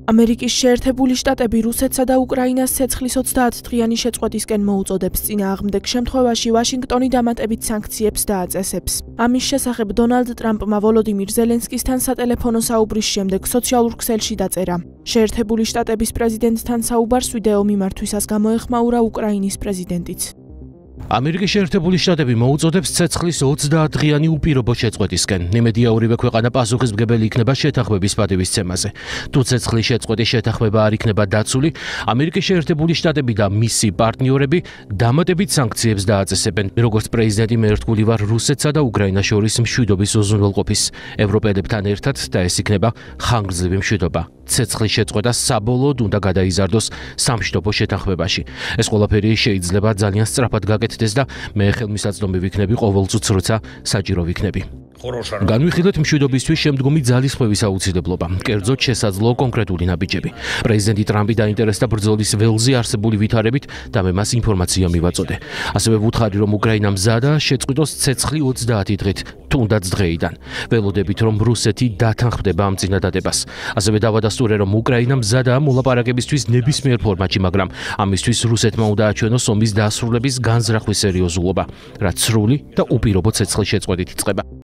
ამერიკის შეერთებული შტატები რუსეთსა და უკრაინას ცეცხლის 30 დღიანი შეწყვეტისკენ მოუწოდებს. წინააღმდეგ შემთხვევაში ვაშინგტონი დამატებით სანქციებს დააწესებს. ამის შესახებ დონალდ ტრამპმა ვოლოდიმირ ზელენსკისთან სატელეფონო საუბრის შემდეგ სოციალურ ქსელში დაწერა. შეერთებული შტატების პრეზიდენტთან საუბარს ვიდეო მიმართვისას გამოეხმაურა უკრაინის პრეზიდენტიც. ამერიკის შეერთებული შტატები მოუწოდებს ცეცხლის 30 დღიანი უპირობო შეწყვეტისკენ. ნიმედია ორივე ქვეყანა პასუხისმგებელი იქნება შეთანხმების პატივისცემაზე. თუ ცეცხლის შეწყვეტის შეთანხმება არ იქნება დაცული, ამერიკის შეერთებული შტატები და მისი პარტნიორები დამატებით სანქციებს დააწესებენ. როგორც პრეზიდენტი მე ერთგული ვარ რუსეთსა და უკრაინას შორის მშვიდობის უზრუნველყოფის ევროპელებთან ერთად და ეს იქნება ხანგრძლივი მშვიდობა. ცეცხლის შეწყვეტა საბოლოოდ უნდა გადაიზარდოს სამშვიდობო შეთანხმებაში. ეს ყველაფერი შეიძლება ძალიან სწრაფად გაკეთდეს და მე ხელმისაწვდომი ვიქნები ყოველწუთს, როცა საჭირო ვიქნები. განვიხილეთ მშვიდობისთვის შემდგომი ძალისხმევის აუცილებლობა, კერძოდ შესაძლოა კონკრეტული ნაბიჯები. პრეზიდენტი ტრამპი დაინტერესდა ბრძოლის ველზე არსებული ვითარებით და მე მას ინფორმაცია მივაწოდე. ასევე ვუთხარი, რომ უკრაინა მზადაა შეწყვიტოს ცეცხლი 30 დღით, თუნდაც დღეიდან. ველოდებით, რომ რუსეთი დათანხმდება ამ წინადადებას. ასევე დავადასტურე, რომ უკრაინა მზადაა მოლაპარაკებისთვის ნებისმიერ ფორმატში, მაგრამ ამისთვის რუსეთმა უნდა აჩვენოს ომის დასრულების განზრახვის სერიოზულობა, რაც სრული და უპირობო ცეცხლის შეწყვეტით იწყება.